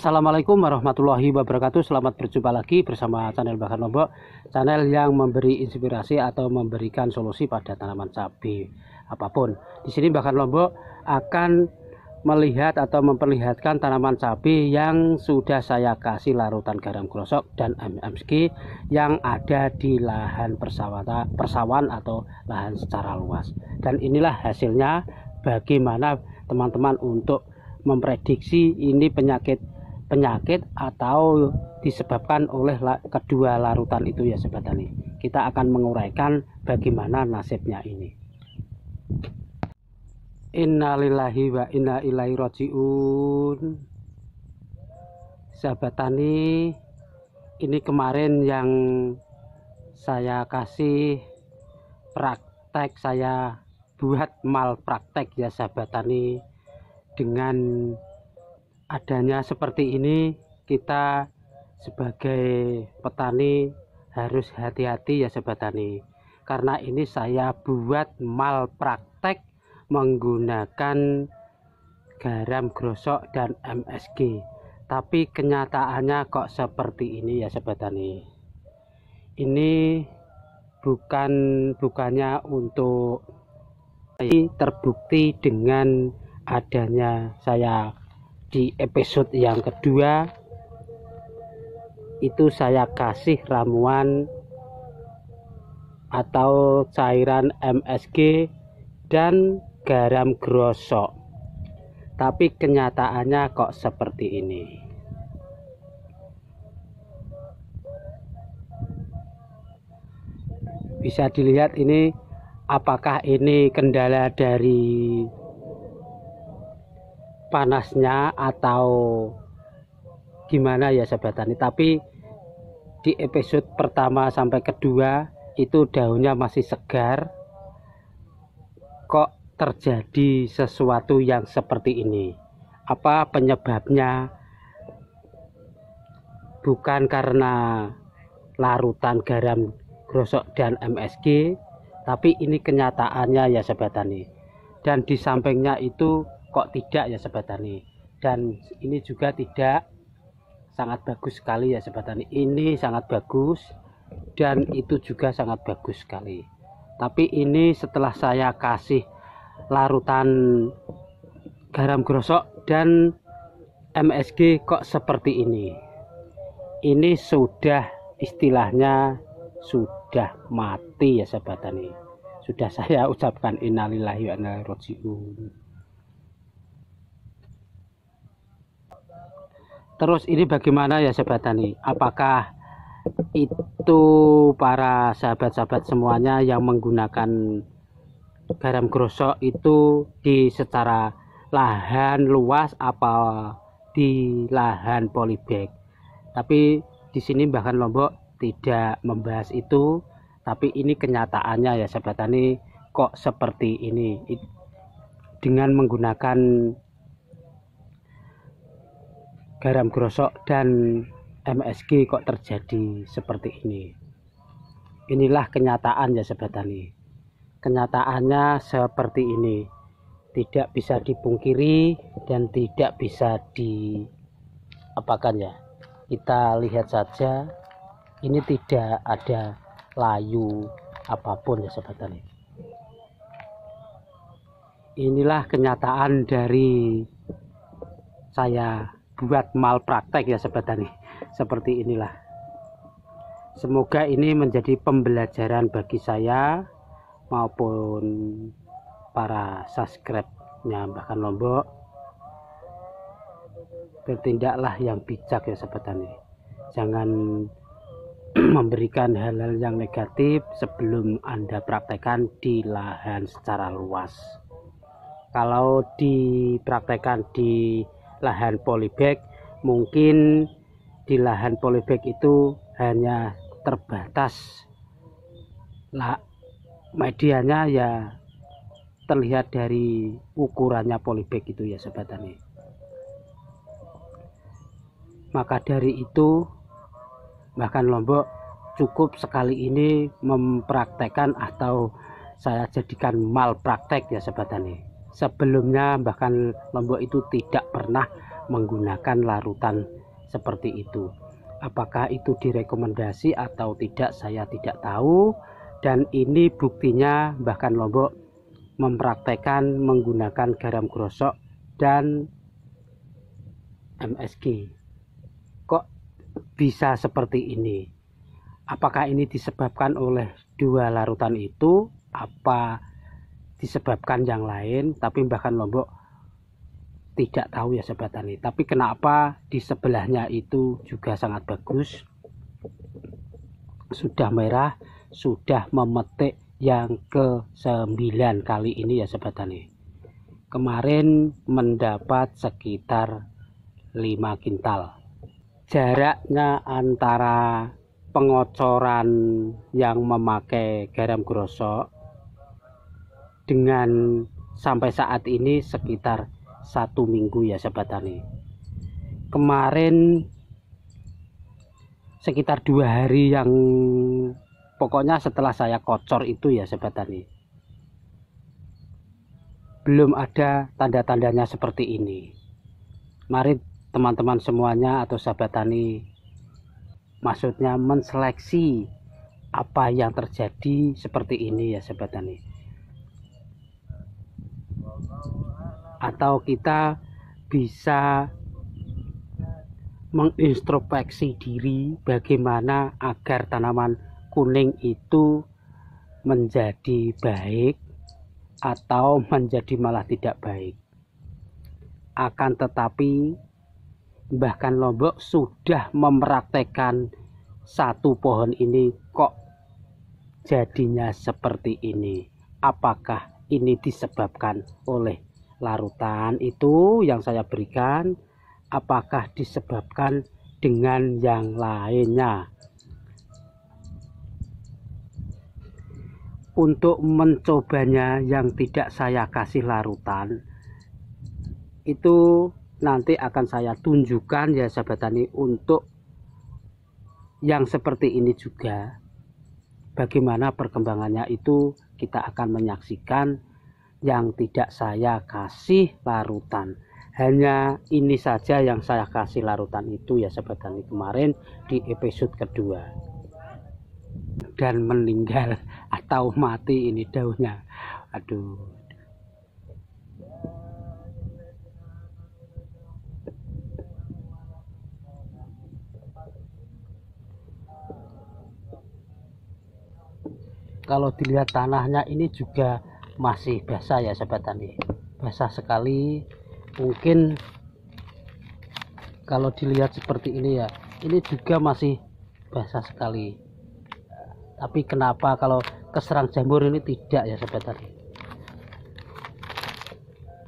Assalamualaikum warahmatullahi wabarakatuh. Selamat berjumpa lagi bersama channel Bahkan Lombok, channel yang memberi inspirasi atau memberikan solusi pada tanaman cabai apapun. Di sini Bahkan Lombok akan melihat atau memperlihatkan tanaman cabai yang sudah saya kasih larutan garam grosok dan MSG yang ada di lahan persawahan atau lahan secara luas. Dan inilah hasilnya, bagaimana teman-teman untuk memprediksi ini penyakit atau disebabkan oleh kedua larutan itu ya sobat tani. Kita akan menguraikan bagaimana nasibnya ini. Innalillahi wa inna ilaihi rajiun. Sahabat tani, ini kemarin yang saya kasih praktek, saya buat malpraktek ya sahabat tani. Dengan adanya seperti ini, kita sebagai petani harus hati-hati ya sobat tani, karena ini saya buat malpraktek menggunakan garam grosok dan MSG, tapi kenyataannya kok seperti ini ya sobat tani. Ini bukannya untuk terbukti dengan adanya saya di episode yang kedua itu saya kasih ramuan atau cairan MSG dan garam grosok, tapi kenyataannya kok seperti ini. Bisa dilihat ini, apakah ini kendala dari panasnya atau gimana ya sobat tani. Tapi di episode pertama sampai kedua itu daunnya masih segar, kok terjadi sesuatu yang seperti ini. Apa penyebabnya? Bukan karena larutan garam grosok dan MSG, tapi ini kenyataannya ya sobat tani. Dan di sampingnya itu kok tidak ya sobat tani, dan ini juga tidak, sangat bagus sekali ya sobat tani. Ini sangat bagus dan itu juga sangat bagus sekali. Tapi ini setelah saya kasih larutan garam grosok dan MSG kok seperti ini. Ini sudah istilahnya sudah mati ya sobat tani. Sudah saya ucapkan innalillahi wa inna ilaihi rajiun. Terus ini bagaimana ya sobat tani? Apakah itu para sahabat-sahabat semuanya yang menggunakan garam grosok itu di secara lahan luas apa di lahan polybag? Tapi di sini Bahkan Lombok tidak membahas itu, tapi ini kenyataannya ya sobat tani, kok seperti ini. Dengan menggunakan garam grosok dan MSG kok terjadi seperti ini. Inilah kenyataan ya sobat tani. Kenyataannya seperti ini, tidak bisa dipungkiri dan tidak bisa diapakan ya. Kita lihat saja, ini tidak ada layu apapun ya sobat tani. Inilah kenyataan dari saya buat malpraktek ya sobat tani, seperti inilah. Semoga ini menjadi pembelajaran bagi saya maupun para subscribe-nya Bahkan Lombok. Bertindaklah yang bijak ya sobat tani, jangan memberikan hal-hal yang negatif sebelum Anda praktekkan di lahan secara luas. Kalau dipraktekkan di lahan polybag, mungkin di lahan polybag itu hanya terbatas medianya ya, terlihat dari ukurannya polybag itu ya sobat tani. Maka dari itu Bahkan Lombok cukup sekali ini mempraktekkan atau saya jadikan malpraktek ya sobat tani. Sebelumnya Bahkan Lombok itu tidak pernah menggunakan larutan seperti itu. Apakah itu direkomendasi atau tidak saya tidak tahu, dan ini buktinya bahkan Lombok mempraktekkan menggunakan garam grosok dan MSG. Kok bisa seperti ini? Apakah ini disebabkan oleh dua larutan itu, apa disebabkan yang lain? Tapi bahkan Lombok tidak tahu ya Sobat Tani. Tapi kenapa di sebelahnya itu juga sangat bagus, sudah merah, sudah memetik yang ke-9 kali ini ya Sobat Tani. Kemarin mendapat sekitar 5 kintal. Jaraknya antara pengocoran yang memakai garam grosok dengan sampai saat ini sekitar 1 minggu ya Sobat Tani. Kemarin sekitar 2 hari yang pokoknya setelah saya kocor itu ya Sobat Tani, belum ada tanda-tandanya seperti ini. Mari teman-teman semuanya atau sahabat tani, maksudnya menseleksi apa yang terjadi seperti ini ya sahabat tani. Atau kita bisa mengintrospeksi diri bagaimana agar tanaman kuning itu menjadi baik atau menjadi malah tidak baik. Akan tetapi bahkan Lombok sudah mempraktekkan satu pohon ini kok jadinya seperti ini. Apakah ini disebabkan oleh larutan itu yang saya berikan? Apakah disebabkan dengan yang lainnya? Untuk mencobanya yang tidak saya kasih larutan itu nanti akan saya tunjukkan ya sahabat tani, untuk yang seperti ini juga bagaimana perkembangannya itu kita akan menyaksikan yang tidak saya kasih larutan. Hanya ini saja yang saya kasih larutan itu ya sahabat tani, kemarin di episode kedua, dan meninggal atau mati ini daunnya. Aduh, kalau dilihat tanahnya ini juga masih basah ya sahabat tani, basah sekali. Mungkin kalau dilihat seperti ini ya, ini juga masih basah sekali. Tapi kenapa kalau keserang jamur ini tidak ya sahabat tani?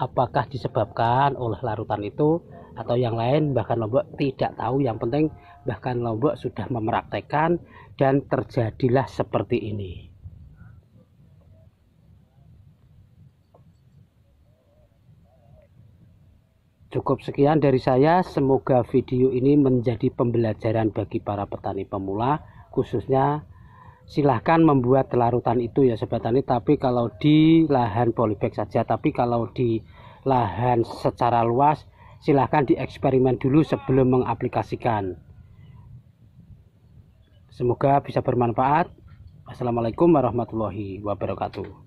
Apakah disebabkan oleh larutan itu atau yang lain? Bahkan Lombok tidak tahu. Yang penting bahkan Lombok sudah mempraktekkan dan terjadilah seperti ini. Cukup sekian dari saya. Semoga video ini menjadi pembelajaran bagi para petani pemula, khususnya silahkan membuat larutan itu ya sobat tani, tapi kalau di lahan polybag saja. Tapi kalau di lahan secara luas silahkan dieksperimen dulu sebelum mengaplikasikan. Semoga bisa bermanfaat. Assalamualaikum warahmatullahi wabarakatuh.